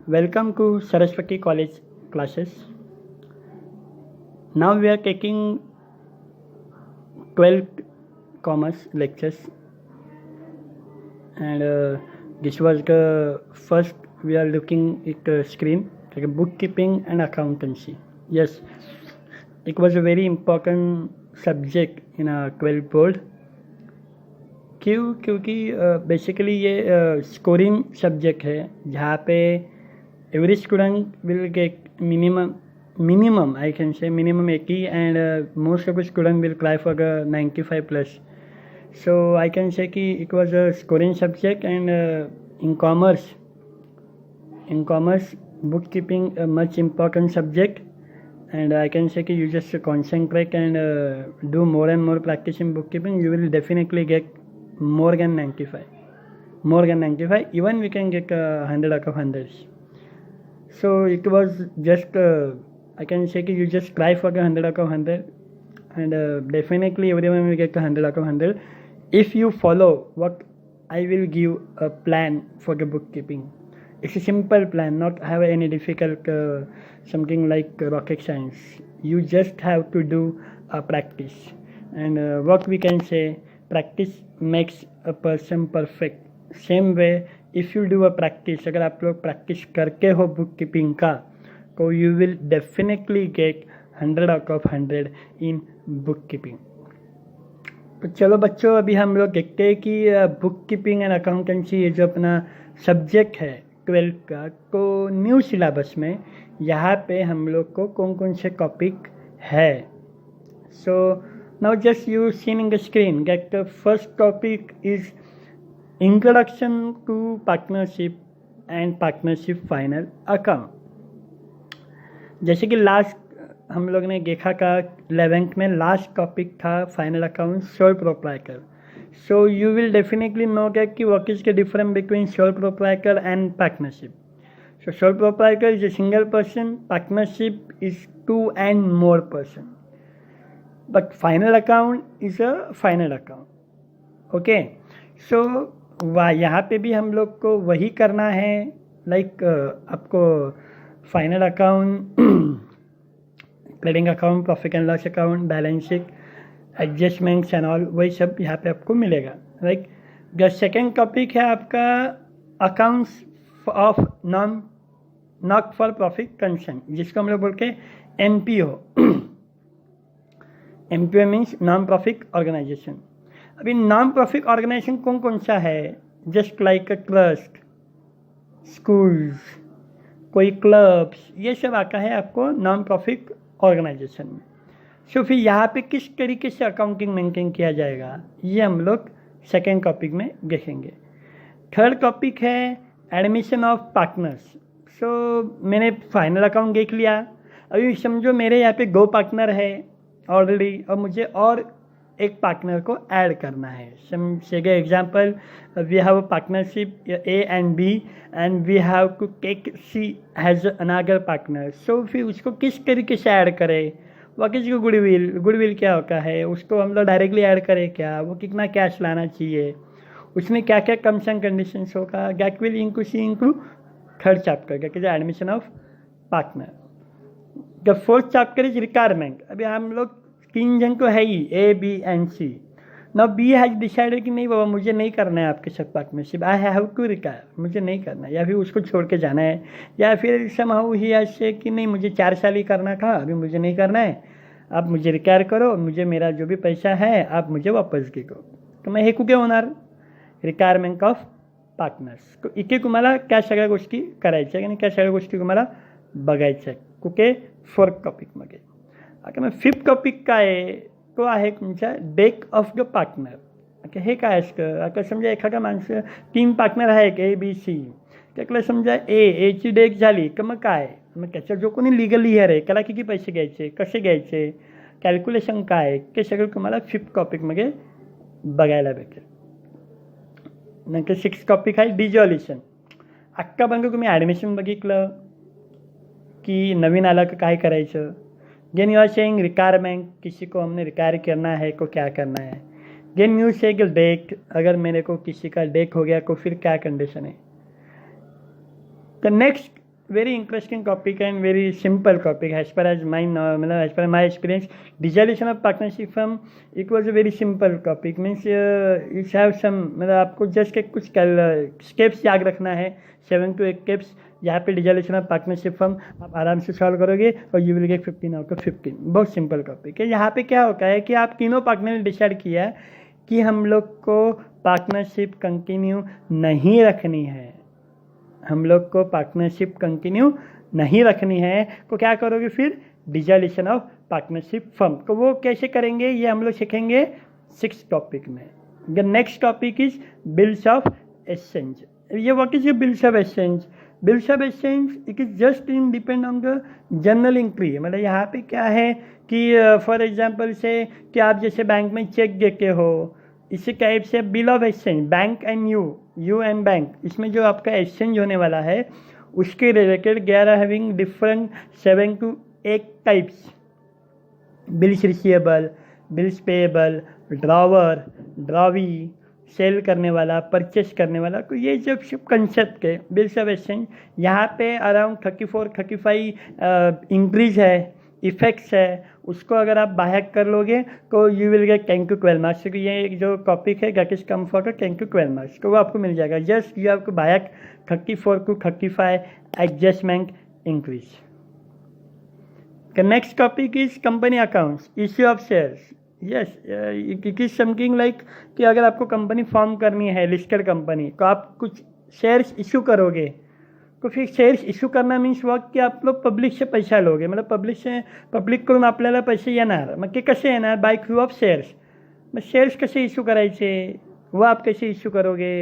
Welcome to Saraswati College classes. Now we are taking 12th commerce lectures, and this was the first we are looking at the screen, like bookkeeping and accountancy. Yes, it was a very important subject in a 12th board. क्योंकि basically ये scoring subject है जहाँ पे every student will get minimum I can say minimum 80, and most of the student will try for the 95 plus. So I can say कि it was a scoring subject, and in commerce bookkeeping a much important subject, and I can say कि you just concentrate and do more and more practice in bookkeeping, you will definitely get more than 95, even we can get 100 out of 100s. So it was just I can say कि you just try for the 100 out of 100, and definitely everyone will get 100 out of 100 if you follow what I will give a plan for the bookkeeping. It's a simple plan, not have any difficult something like rocket science. You just have to do a practice, and what we can say, practice makes a person perfect. Same way if you do a practice, अगर आप लोग practice करके हो book keeping का, तो you will definitely get 100 out of 100 in book keeping. तो चलो बच्चों, अभी हम लोग देखते हैं कि बुक कीपिंग एंड अकाउंटेंसी ये जो अपना सब्जेक्ट है 12 का, तो न्यू सिलेबस में यहाँ पे हम लोग को कौन कौन से टॉपिक है. So now just you seen in the screen that the first topic is introduction to partnership and partnership final account. जैसे कि लास्ट हम लोग ने देखा का 11th में लास्ट टॉपिक था final account sole proprietor. So you will definitely know that कि what is the difference between sole proprietor and partnership. So sole proprietor is a single person, partnership is 2 and more person, but final account is a final account. Okay, so यहाँ पे भी हम लोग को वही करना है. लाइक आपको final account, trading account, profit and loss account, balance sheet, adjustments and all, वही सब यहाँ पे आपको मिलेगा. लाइक द सेकेंड टॉपिक है आपका accounts of not for profit concern, जिसको हम लोग बोलते हैं NPO. NPO means non profit organisation. अभी नॉन प्रॉफिट ऑर्गेनाइजेशन कौन कौन सा है? Just like a trust, schools, कोई क्लब्स, ये सब आता है आपको नॉन प्रॉफिट ऑर्गेनाइजेशन में. सो फिर यहाँ पे किस तरीके से अकाउंटिंग मेंटेन किया जाएगा, ये हम लोग सेकेंड टॉपिक में देखेंगे. थर्ड टॉपिक है एडमिशन ऑफ पार्टनर्स. सो मैंने फाइनल अकाउंट देख लिया. अभी समझो मेरे यहाँ पे 2 पार्टनर है ऑलरेडी, और मुझे और एक पार्टनर को ऐड करना है. Say example, we have a partnership A and B, and we have to take C has another partner. So फिर उसको किस तरीके से ऐड करें, व्हाट इज गुडविल क्या होता है, उसको हम लोग डायरेक्टली ऐड करें क्या, वो कितना कैश लाना चाहिए, उसमें क्या क्या टर्म्स एंड कंडीशंस होगा, that will include third chapter that is admission of partner. The fourth chapter is requirement. अभी हम लोग 3 जन को है ही, A, B and C. Now B has decided कि नहीं बाबा मुझे नहीं करना है आपके साथ partnership, I have to retire, मुझे नहीं करना है, या फिर उसको छोड़ के जाना है, या फिर समहाउ ही ऐसे कि नहीं मुझे 4 साल ही करना था, अभी मुझे नहीं करना है, आप मुझे रिटायर करो, मुझे मेरा जो भी पैसा है आप मुझे वापस दे दो. तर मग हे कुठे होणार? Requirement of partners. इथे तुम्हाला त्या सगळ्या गोष्टी करायच्या आणि त्या सगळ्या गोष्टी तुम्हाला बघायच्या कुठे? फोर्थ टॉपिकमध्ये. आता मग फिफ्थ टॉपिक काय आहे? तो आहे तुमचा डेक ऑफ द पार्टनर. आता हे काय असतं? आता समजा एखादा माणसं 3 पार्टनर आहे A, B, C. त्यातलं समजा एची डेक झाली तर मग काय? मग त्याचा जो कोणी लिगल इयर आहे त्याला किती पैसे घ्यायचे, कसे घ्यायचे, कॅल्क्युलेशन काय, ते सगळं तुम्हाला फिफ्थ टॉपिकमध्ये बघायला भेटेल. नंतर 6th टॉपिक आहे डिजॉल्युशन. आत्तापर्यंत तुम्ही ॲडमिशन बघितलं कि नवीन आला का काय करायचं. Then you are saying requirement, किसी को हमने रिक्वायर करना है को क्या करना है. देन यू से डेट, अगर मेरे को किसी का डेट हो गया तो फिर क्या कंडीशन है. The next very interesting topic and very simple topic as per as my मतलब as per my experience. Dissolution of partnership firm, it was a very simple topic. Means it have some मतलब आपको just एक कुछ steps याद रखना है, 7 to 8 steps. यहाँ पे डिसोल्यूशन ऑफ पार्टनरशिप फर्म आप आराम से सॉल्व करोगे और you will gate 15 out of 15. बहुत सिंपल टॉपिक है. यहाँ पे क्या होता है कि आप तीनों पार्टनर ने डिसाइड किया कि हम लोग को पार्टनरशिप कंटिन्यू नहीं रखनी है, हम लोग को पार्टनरशिप कंटिन्यू नहीं रखनी है, तो क्या करोगे फिर? Dissolution of partnership firm. तो वो कैसे करेंगे ये हम लोग सीखेंगे 6 टॉपिक में. The next topic is bills of exchange. ये what is bills of exchange? Bills of exchange it is just in depend on the general inquiry. मतलब यहाँ पे क्या है कि फॉर एग्जांपल से कि आप जैसे बैंक में चेक देते हो, इसी टाइप से bill of exchange bank and you and bank, इसमें जो आपका एक्सचेंज होने वाला है उसके related they are having different 7 to 8 types. Bills receivable, bills payable, drawer, drawee, sale करने वाला, परचेस करने वाला. तो ये जब सब कंसेप्ट है बिल्स ऑफ एक्सचेंज, यहाँ पे अराउंड 34-35 इंक्रीज है, इफेक्ट्स है. उसको अगर आप बाहर कर लोगे तो you will gate 10 to 12 marks. क्योंकि ये जो टॉपिक है that is come for 10 to 12 marks, तो वो आपको मिल जाएगा. जस्ट यू हैव टू बाहर 34 to 35 adjustment increase. The next topic is company accounts, issue of shares. Yes, it is something like कि अगर आपको कंपनी फॉर्म करनी है, लिस्टेड कंपनी, तो आप कुछ शेयर्स इशू करोगे. तो फिर शेअर्स इशू करना मीन्स वर्क की आप लोग पब्लिक से पैसा लोगे. मतलब पब्लिककडून आपल्याला पैसे येणार. मग ते कसे येणार? By through of shares. मग शेअर्स कसे इशू करायचे, वो आप कैसे इशू करोगे,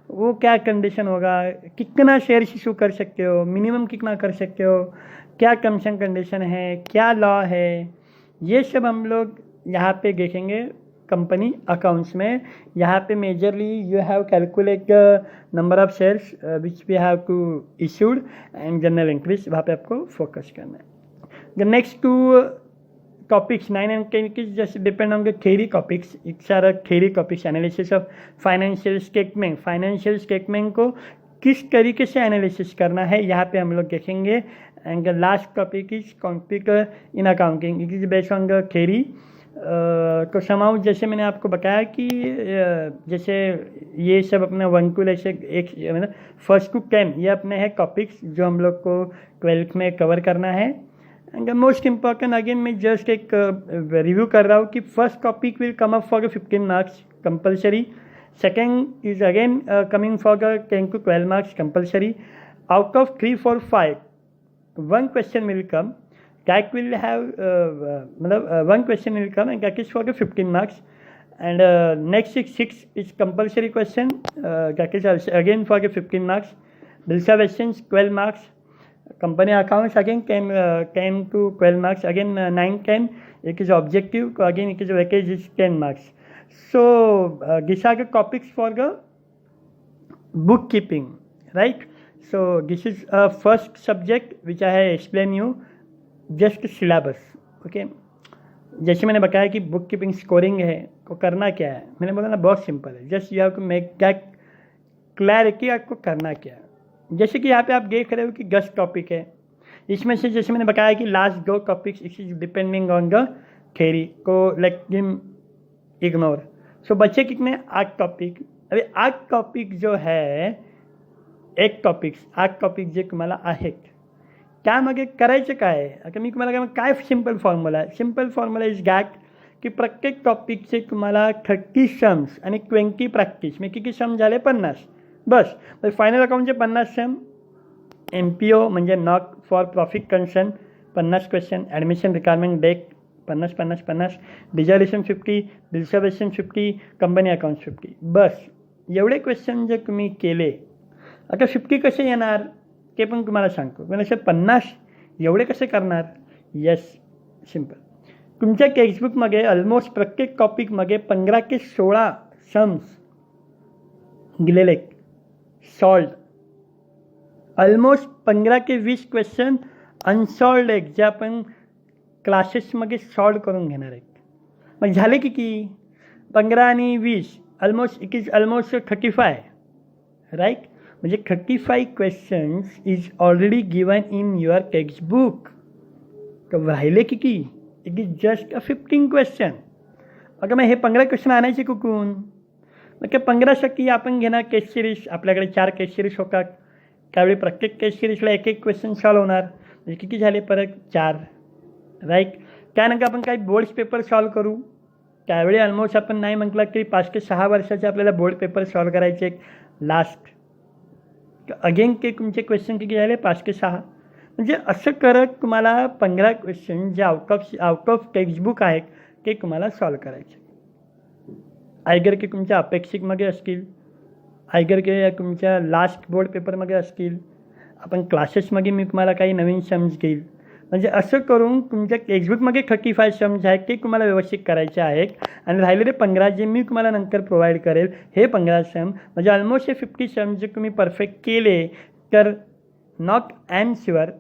वो क्या कंडीशन होगा, कितना शेयर्स इशू कर सकते हो, मिनिमम कितना कर सकते हो, क्या टर्म्स एंड कंडीशन है, क्या लॉ है, ये सब हम लोग यहाँ पे देखेंगे कंपनी अकाउंट्स में. यहाँ पे majorly you have calculate the number of shares which we have to issued and general increase, वहाँ पे आपको फोकस करना है. The next 2 topics 9 and 10 is just depend on the theory topics. It's are theory topics. Analysis of financial statement. Financial statement को किस तरीके से analysis करना है यहाँ पे हम लोग देखेंगे. And the last topic is computer in accounting. It is based on the theory. तो समाउ जैसे मैंने आपको बताया कि जैसे ये सब अपने 1 to ऐसे एक मतलब 1st to 10 ये अपने हैं टॉपिक्स जो हम लोग को 12th में कवर करना है. And the most important again मैं जस्ट एक रिव्यू कर रहा हूँ कि first topic will come up for 15 marks compulsory. Second is again coming for the 10 to 12 marks compulsory. Out of 3, 4, 5, one question will come. That will have one question will come and that is for the 15 marks. And next 6 is compulsory question. That is also again for the 15 marks. Bills of exchange 12 marks. Company accounts again 10 to 12 marks. Again 9, 10. It is objective. Again it is weightage is 10 marks. So these are the topics for the bookkeeping, right? So this is a first subject which I have explained you, just syllabus. Okay, जैसे मैंने बताया कि book keeping scoring है को करना क्या है, मैंने बोला ना बहुत सिंपल है. Just you have to make that clarity आपको करना क्या है. जैसे कि यहाँ पे आप देख रहे हो कि 10 टॉपिक है, इसमें से जैसे मैंने बताया कि last 2 topics it is depending on the theory को लाइक इग्नोर. सो बच्चे कितने? 8 टॉपिक. अरे 8 टॉपिक जो है, एक टॉपिक्स 8 टॉपिक जे तुम्हाला आहेत त्या मागे करायचं काय आहे. आता मी तुम्हाला काय सिम्पल फॉर्म्युला आहे. सिम्पल फॉर्म्युला इज गॅट की प्रत्येक टॉपिकचे तुम्हाला 30 सम्स आणि 20 प्रॅक्टिस. मी किती सम झाले? 50 बस. तर फायनल अकाउंटचे 50 सम. MPO म्हणजे not for profit concern 50 question. Admission requirement deck 50. Dissolution 50, bills of exchange 50, company account 50. बस एवढे क्वेश्चन जर तुम्ही केले, आता 50 कसे येणार ते पण तुम्हाला सांगतो. पण असे 50 एवढे कसे करणार? Yes, simple. तुमच्या टेक्स्टबुकमध्ये ऑलमोस्ट प्रत्येक टॉपिकमध्ये 15 ते 16 सम्स दिलेले सॉल्ड. ऑलमोस्ट 15 ते 20 क्वेश्चन अनसॉल्ड आहेत जे आपण क्लासेसमध्ये सॉल्व करून घेणार आहेत. मग झाले किती? 15 आणि 20 almost it is almost 35 right. म्हणजे 35 questions is already given in your textbook. तर राहिले किती? It is just a 15 question. अगं मग हे 15 क्वेश्चन आणायचे कुठून? मग ते 15साठी आपण घेणार केस सिरीज. आपल्याकडे 4 केस सिरीज होतात. त्यावेळी प्रत्येक केस सिरीजला एक एक क्वेश्चन सॉल्व होणार. म्हणजे किती झाले परत? 4, राईट. त्यानंतर आपण काही बोर्ड्स पेपर सॉल्व करू. त्यावेळी ऑलमोस्ट आपण नाही म्हटलं की 5 ते 6 वर्षाचे आपल्याला बोर्ड पेपर सॉल्व करायचे लास्ट. अगेन ते तुमचे क्वेश्चन किती झाले? 5 ते 6. म्हणजे असं करत तुम्हाला 15 question J out of textbook आहेत ते तुम्हाला सॉल्व करायचे. आयगर की तुमच्या अपेक्षितमध्ये असतील, आयगर की तुमच्या लास्ट बोर्ड पेपरमध्ये असतील. आपण क्लासेसमध्ये मी तुम्हाला काही नवीन सम्स घेईल. म्हणजे असं करून तुमच्या टेक्स्टबुकमध्ये 35 सम्स आहेत ते तुम्हाला व्यवस्थित करायचे आहेत. आणि राहिलेले 15 जे मी तुम्हाला नंतर प्रोव्हाइड करेल, हे 15 सम म्हणजे ऑलमोस्ट हे 50 सम्स जे तुम्ही परफेक्ट केले तर not am sure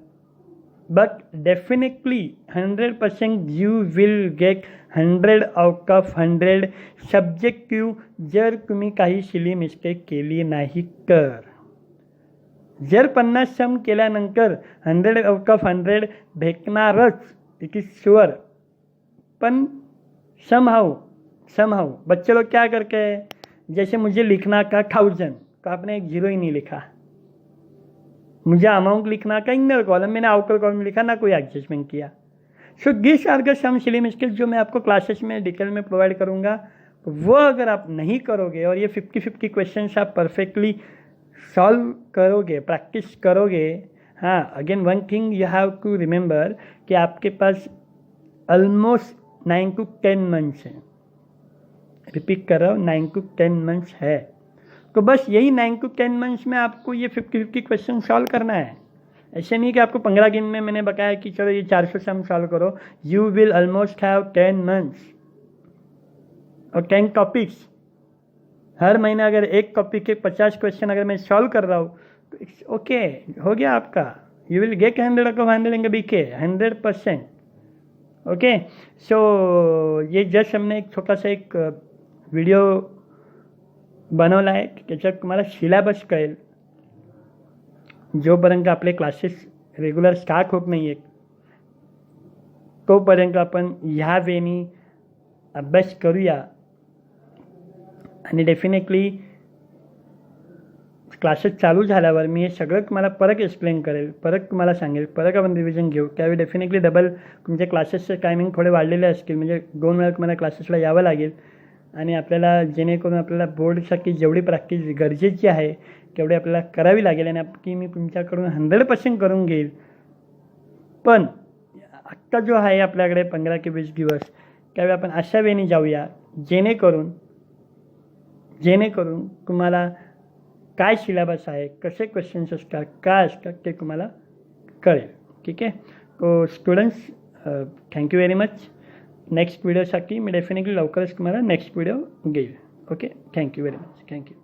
but definitely 100% you will get 100 out of 100 subjective जर तुम्ही काही सिली मिस्टेक केली नाही तर. जर 50 सम केल्यानंतर 100 आउट ऑफ 100 भेटणारच, इट इज श्योर. पण समहाउ बच्चे लोग क्या करते हैं, जैसे मुझे लिखना का 1000 तो आपने एक 0 ही नहीं लिखा. मुझे अमाउंट लिखना का इनर कॉलम, मैंने आउटर कॉलम लिखा, ना कोई एडजस्टमेंट किया. So this are the some silly mistakes जो मैं आपको क्लासेस में डिटेल में प्रोवाइड करूँगा. वो अगर आप नहीं करोगे और ये 50-50 क्वेश्चन आप परफेक्टली सॉल्व करोगे, प्रैक्टिस करोगे. हाँ, again one thing you have to remember कि आपके पास ऑलमोस्ट 9 to 10 मंथ्स हैं. रिपीट कर रहा हूँ, 9 to 10 मंथ्स है. तो बस यही 9 to 10 मंथ्स में आपको ये 50-50 क्वेश्चन सॉल्व करना है. ऐसे नहीं कि आपको 15 दिन में मैंने बताया कि चलो ये 400 सम सॉल्व करो. You will almost have 10 months और 10 टॉपिक्स. हर महीने अगर एक टॉपिक के 50 क्वेश्चन अगर मैं सॉल्व कर रहा हूँ तो इट्स ओके, हो गया आपका. You will get 100 of 100 in BK 100%. Okay. So ये जस्ट हमने एक छोटा सा एक व्हिडिओ बनवला आहे की त्याच्यात तुम्हाला सिलेबस कळेल. जोपर्यंत आपले क्लासेस रेग्युलर स्टार्ट होत नाही आहेत तोपर्यंत आपण ह्या वेनी अभ्यास करूया. आणि डेफिनेटली क्लासेस चालू झाल्यावर मी हे सगळं तुम्हाला परत एक्सप्लेन करेल, परत तुम्हाला सांगेल, परत आपण रिव्हिजन घेऊ. त्यावेळी डेफिनेटली डबल तुमचे क्लासेसचे टायमिंग थोडे वाढलेले असतील. म्हणजे 2 वेळा तुम्हाला क्लासेसला यावं लागेल. आणि आपल्याला जेणेकरून आपल्याला बोर्डसाठी जेवढी प्रॅक्टिस गरजेची आहे तेवढी आपल्याला करावी लागेल. आणि की मी तुमच्याकडून 100% करून घेईल. पण आत्ता जो आहे आपल्याकडे 15 ते 20 दिवस, त्यावेळी आपण अशा वेळी जाऊया जेणेकरून तुम्हाला काय सिलेबस आहे, कसे क्वेश्चन्स असतात, काय असतात ते तुम्हाला कळेल. ठीक आहे. तो students thank you very much. Next व्हिडिओसाठी मी डेफिनेटली लवकरच तुम्हाला नेक्स्ट व्हिडिओ घेईल. Okay. Thank you very much. Thank you.